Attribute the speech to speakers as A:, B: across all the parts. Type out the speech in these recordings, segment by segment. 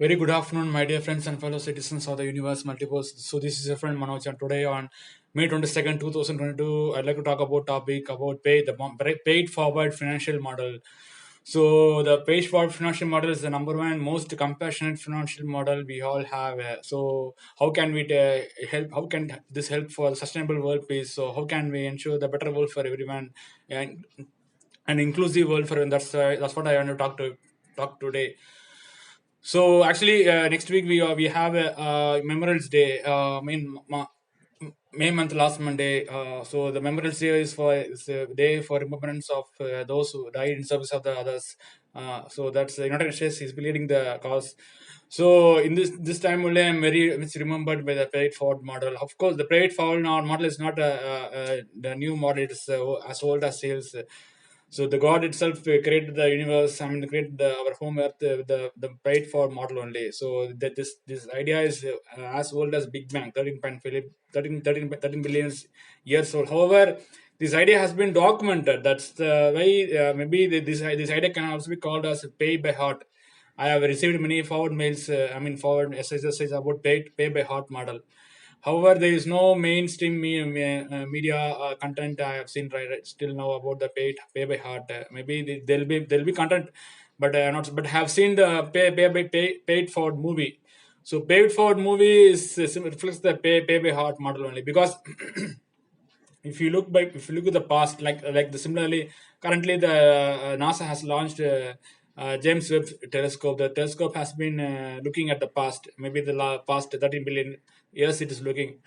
A: Very good afternoon, my dear friends and fellow citizens of the universe multiverse. So this is your friend Manoj, and today on May 22nd, 2022, I'd like to talk about topic about paid forward financial model. So the paid forward financial model is the number one most compassionate financial model we all have. So how can we help? How can this help for the sustainable world peace? So how can we ensure the better world for everyone and an inclusive world for everyone? That's what I want to talk today. So actually, next week we have a Memorials Day. May month last Monday. So the Memorials Day is a day for remembrance of those who died in service of the others. So that's the United States is leading the cause. So in this time only, I'm very much remembered by the paid forward model. Of course, the paid forward model is not the new model. It is as old as sales. So the God itself created the universe. I mean, created our home Earth, the paid for model only. So that this idea is as old as Big Bang, 13 billion years old. However, this idea has been documented. That's the way. Maybe this idea can also be called as pay by heart. I have received many forward mails. Forward SSS about pay by heart model. However, there is no mainstream media content I have seen right still now about the pay by heart. Maybe there'll be content, but not. But have seen the paid forward movie. So paid forward movie reflects the pay by heart model only because if you look at the past, like the similarly, currently the NASA has launched James Webb telescope. The telescope has been looking at the past, maybe the past 13 billion years it is looking.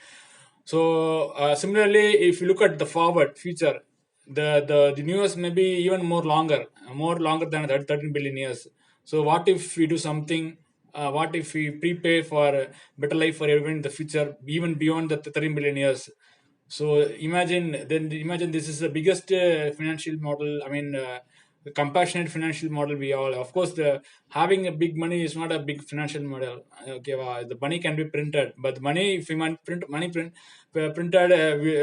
A: So similarly, if you look at the forward future, the universe may be even more longer than that 13 billion years. So what if we do something? What if we prepare for better life for everyone in the future, even beyond the 13 billion years? So imagine this is the biggest financial model. The compassionate financial model we all. Of course, the having a big money is not a big financial model. Okay, the money can be printed, but the money if we printed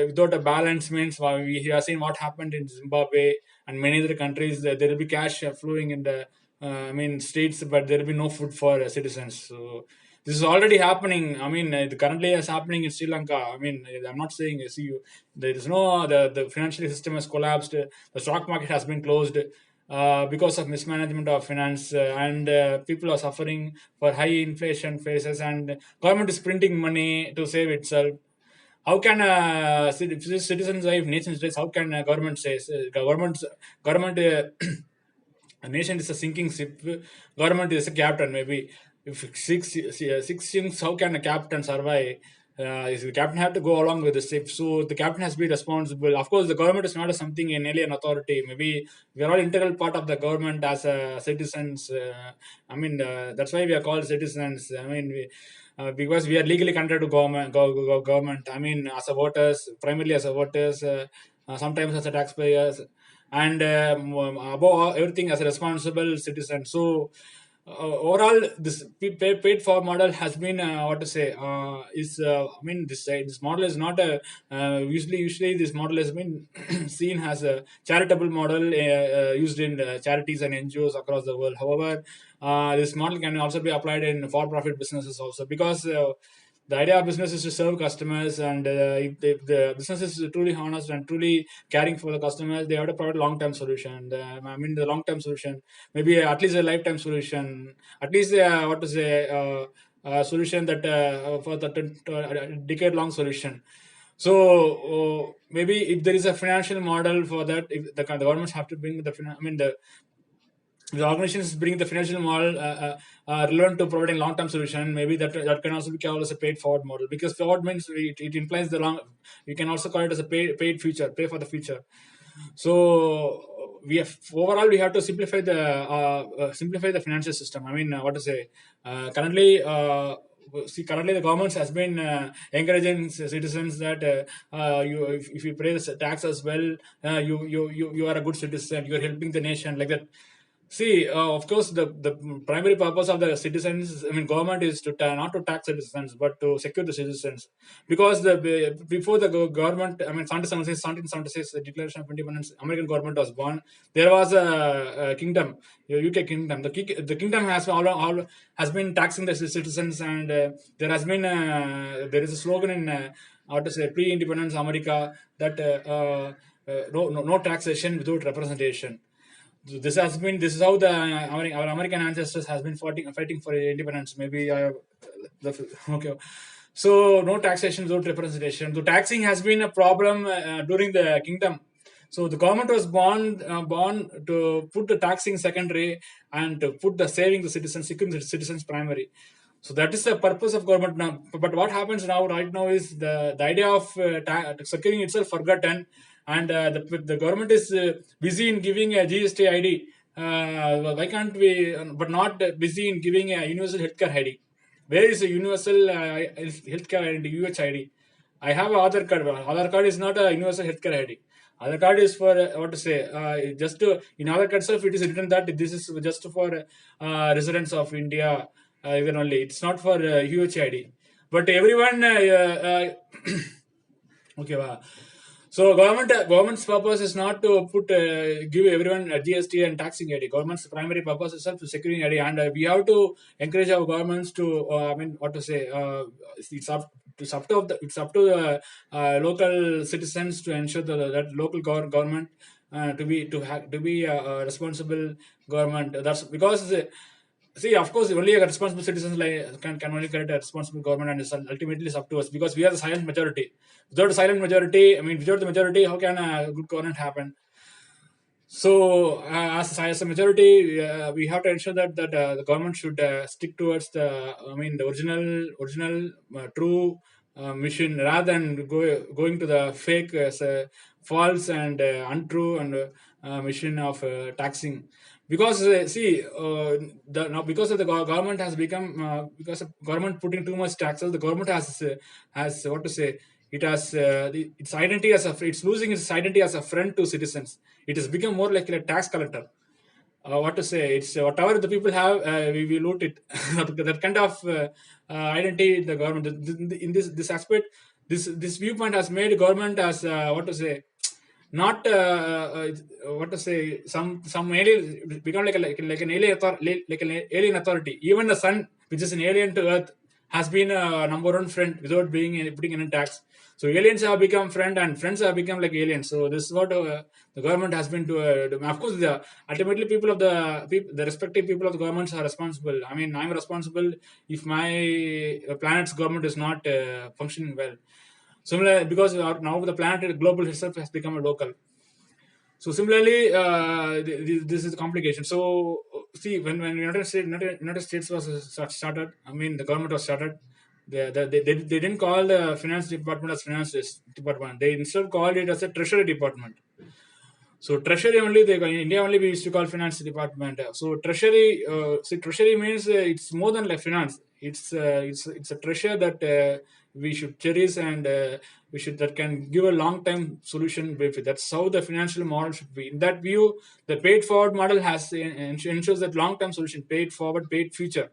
A: without a balance means we have seen what happened in Zimbabwe and many other countries. There will be cash flowing in the streets, but there will be no food for citizens. So this is already happening. Currently it's happening in Sri Lanka. I'm not saying see you. There is no the financial system has collapsed. The stock market has been closed because of mismanagement of finance, and people are suffering for high inflation phases, and government is printing money to save itself. How can citizens if nation states? How can government says government a nation is a sinking ship. Government is a captain. Maybe if six sinks, how can a captain survive? Is the captain have to go along with the ship? So the captain has to be responsible. Of course, the government is not a something an alien authority. Maybe we are all integral part of the government as citizens. That's why we are called citizens. Because we are legally connected to government. As a voters, primarily as a voters, sometimes as a taxpayers, and above everything as a responsible citizen. So overall, this paid for model has been what to say is this model is not a usually this model has been seen as a charitable model used in charities and NGOs across the world. However, this model can also be applied in for-profit businesses also, because the idea of business is to serve customers, and if the business is truly honest and truly caring for the customers, they have to provide long-term solution. The long-term solution, maybe at least a lifetime solution, at least what to say, solution that for the decade-long solution. So maybe if there is a financial model for that, if the governments have to bring the organizations bring the financial model relevant to providing long-term solution. Maybe that can also be called as a paid forward model, because forward means it implies the long. You can also call it as a paid future, pay for the future. So we have to simplify the financial system. What to say? Currently. Currently the government has been encouraging citizens that if you pay the tax as well, you are a good citizen. You are helping the nation, like that. See, of course, the primary purpose of the citizens, I mean, government is to not to tax citizens, but to secure the citizens. Because before the government, I mean, 1776, the Declaration of Independence, American government was born. There was a kingdom, UK kingdom. The kingdom has all has been taxing the citizens, and there is a slogan in how to say pre-independence America that no taxation without representation. This is how our American ancestors has been fighting for independence. Maybe okay. So no taxation without representation. The taxing has been a problem during the kingdom. So the government was born to put the taxing secondary and to put the saving the citizens, securing the citizens primary. So that is the purpose of government now. But what happens now, right now, is the idea of securing itself forgotten, and the government is busy in giving a GST ID. Why can't we? But not busy in giving a universal healthcare ID. Where is a universal healthcare ID, UHID? I have a Aadhaar card. Aadhaar card is not a universal healthcare ID. Aadhaar card is for what to say? Just to, in Aadhaar card itself, it is written that this is just for residents of India. Even only it's not for UHID. But everyone okay, wow. So government's purpose is not to put give everyone a GST and taxing ID. Government's primary purpose is to securing ID, and we have to encourage our governments to I mean what to say it's up to the local citizens to ensure that local government to be a responsible government. That's because. See, of course, only a responsible citizens can only create a responsible government, and it's ultimately it's up to us because we are the silent majority. Without a silent majority, I mean, without the majority, how can a good government happen? So, as a majority, we have to ensure that the government should stick towards the original true mission rather than going to the fake, false and untrue and mission of taxing. Because see, now because of the government has become because of government putting too much taxes, the government has what to say. It has its identity as it's losing its identity as a friend to citizens. It has become more like a tax collector. What to say? It's whatever the people have, we loot it. That kind of identity, the government in this aspect, this viewpoint has made government as what to say, not what to say, some alien become like an like an alien authority. Even the sun, which is an alien to Earth, has been a number one friend without being putting any tax. So aliens have become friend, and friends have become like aliens. So this is what the government has been to. Of course, ultimately people of the respective people of the governments are responsible. I mean, I'm responsible if my planet's government is not functioning well. Similar, because now the planet global itself has become a local. So similarly, this is the complication. So see, when United States was started, I mean the government was started. They didn't call the finance department as finance department. They instead called it as a treasury department. So treasury only they in India only we used to call finance department. So treasury, treasury means it's more than like finance. It's a treasure that we should cherish, and we should that can give a long time solution benefit. That's how the financial model should be. In that view, the paid forward model has ensures that long term solution, paid forward, paid future.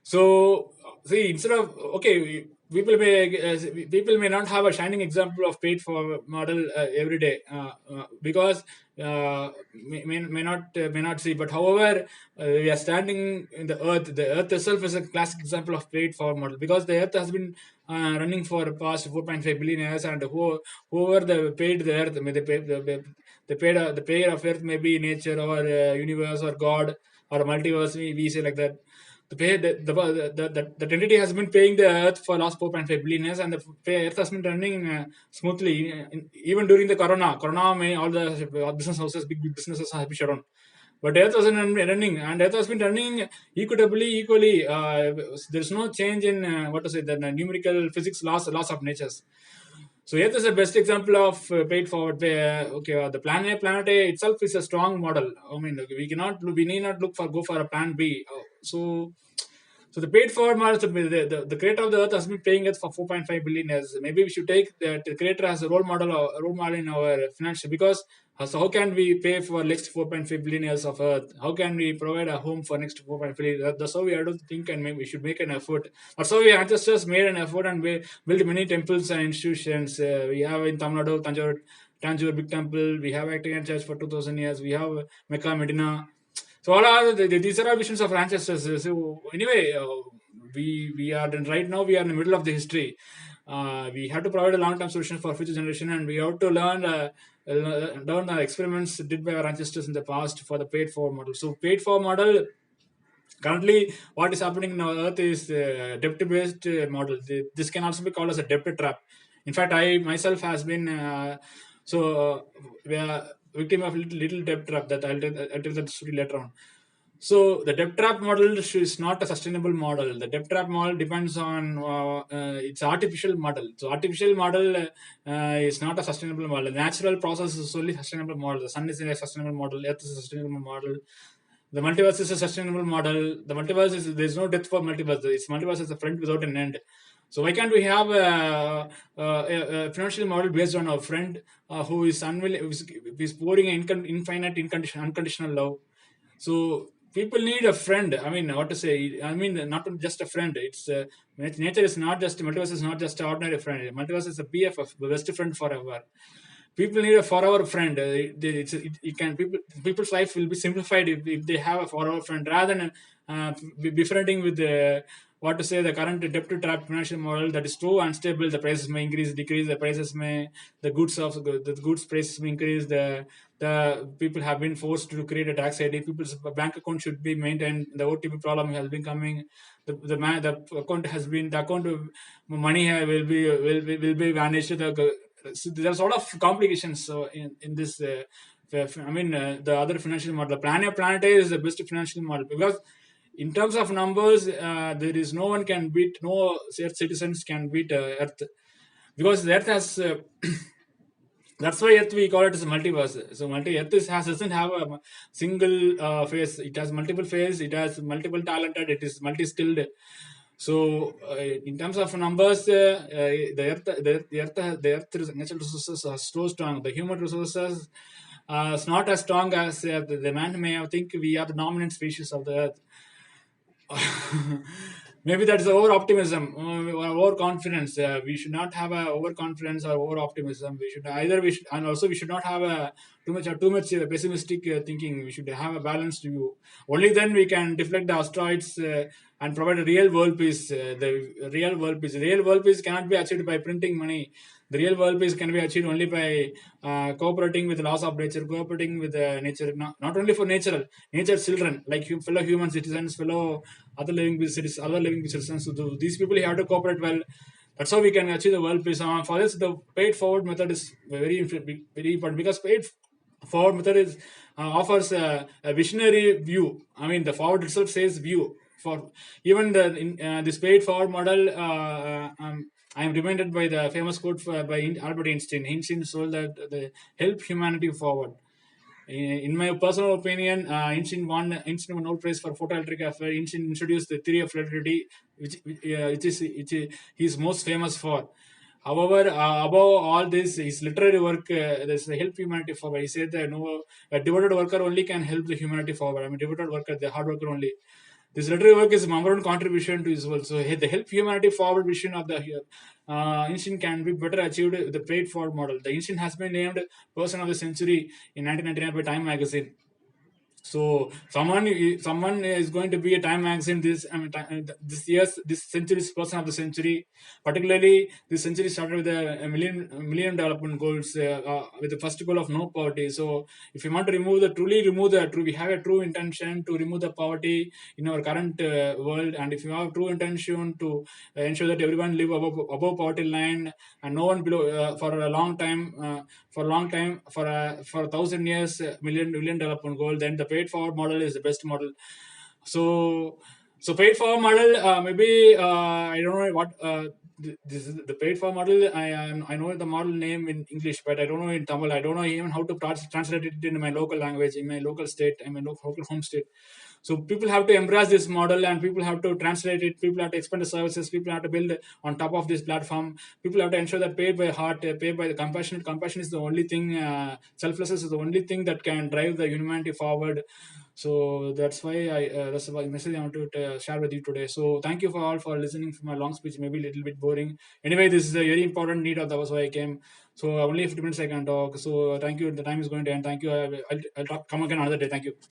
A: So see, instead of okay, people may not have a shining example of paid for model every day because may not see. But however, we are standing in the earth. The earth itself is a classic example of paid for model because the earth has been running for past 4.5 billion years, and whoever they paid the earth, may they pay the payer of earth may be nature or universe or God or multiverse. We say like that the pay the entity has been paying the earth for last 4.5 billion years, and the earth has been running smoothly even during the corona may all the business houses, big businesses have been shut down, but earth wasn't running, and earth has been running equally. There's no change in what to say the numerical physics laws of natures. So Earth is the best example of paid forward pay. Okay, the planet A itself is a strong model. I mean, we need not look for go for a plan B. So the paid forward model, the creator of the earth has been paying us for 4.5 billion years. Maybe we should take the creator as a role model, or a role model in our financial, because so how can we pay for next 4.5 billion years of earth? How can we provide a home for next 4.5 billion? That's how we have to think, and maybe we should make an effort. That's how we ancestors made an effort, and we built many temples and institutions. We have in Tamil Nadu, Tanjore Big Temple. We have Actian Church for 2000 years. We have Mecca, Medina. So all are these are our visions of our ancestors. So anyway, we are right now, we are in the middle of the history. We have to provide a long-term solution for future generation, and we have to learn the experiments did by our ancestors in the past for the paid for model. So paid for model, currently what is happening in our earth is debt-based model. This can also be called as a debt trap. In fact, I myself has been we are victim of little debt trap that I'll tell that story later on. So the debt trap model is not a sustainable model. The debt trap model depends on it's artificial model. So artificial model is not a sustainable model. The natural process is only sustainable model. The sun is a sustainable model. Earth is a sustainable model. The multiverse is a sustainable model. The multiverse is, there's no death for multiverse. It's multiverse is a friend without an end. So why can't we have a financial model based on a friend who is unwilling, who is pouring infinite, unconditional love? So people need a friend. I mean, what to say? I mean, not just a friend. It's nature is not just multiverse is not just an ordinary friend. Multiverse is a BFF, the best friend forever. People need a forever friend. It can people's life will be simplified if they have a forever friend, rather than befriending with the what to say, the current debt trap financial model that is too unstable. The prices may increase, decrease. The prices may the goods prices may increase. The people have been forced to create a tax ID. People's bank account should be maintained. The OTP problem has been coming. The account has been the account of money will be vanished. So there's a lot of complications. So in this, I mean, the other financial model, Planet A is the best financial model, because in terms of numbers, there is no one can beat, no Earth citizens can beat Earth, because the Earth has. That's why Earth we call it as a multiverse. So Earth doesn't have a single face. It has multiple face. It has multiple talented. It is multi-skilled. So in terms of numbers, the Earth natural resources are so strong. The human resources is not as strong as the man may think. We are the dominant species of the Earth. Maybe that's over optimism or over confidence. We should not have a over confidence or over optimism. And also we should not have a too much pessimistic thinking. We should have a balanced view. Only then we can deflect the asteroids and provide a real world peace. Real world peace cannot be achieved by printing money. The real world peace can be achieved only by cooperating with the laws of nature, cooperating with nature, not only for nature's children, like fellow human citizens, fellow other living citizens. So these people have to cooperate well. That's how we can achieve the world peace. For this, the paid forward method is very important, because paid forward method offers a visionary view. I mean, the forward itself says view. For even this paid forward model, I am reminded by the famous quote by Albert Einstein. Einstein told that the help humanity forward. In my personal opinion, Einstein won Nobel Prize for photoelectric affair. Einstein introduced the theory of relativity, which he is most famous for. However, above all this, his literary work, there's the help humanity forward. He said that no, a devoted worker only can help the humanity forward. I mean, devoted worker, the hard worker only. This literary work is number one contribution to his world. So the help humanity forward vision of the Einstein can be better achieved with the paid forward model. The Einstein has been named Person of the Century in 1999 by Time magazine. So someone is going to be a Time magazine this century's person of the century. Particularly, this century started with a million development goals, with the first goal of no poverty. So if you want to we have a true intention to remove the poverty in our current world, and if you have true intention to ensure that everyone live above poverty line, and no one below for a long time, for 1,000 years, million development goal, then the paid forward model is the best model. So paid forward model, maybe I don't know what. this is the paid for model. I know the model name in English, but I don't know in Tamil. I don't know even how to translate it in my local language, in my local state, in my local home state. So people have to embrace this model, and people have to translate it. People have to expand the services. People have to build on top of this platform. People have to ensure that paid by heart, paid by the compassion. Compassion is the only thing. Selflessness is the only thing that can drive the humanity forward. So that's why that's the message I want to share with you today. So thank you for all for listening for my long speech, maybe a little bit boring. Anyway, this is a very important need of that was why I came. So only 50 minutes I can talk. So thank you. The time is going to end. Thank you. I'll talk, come again another day. Thank you.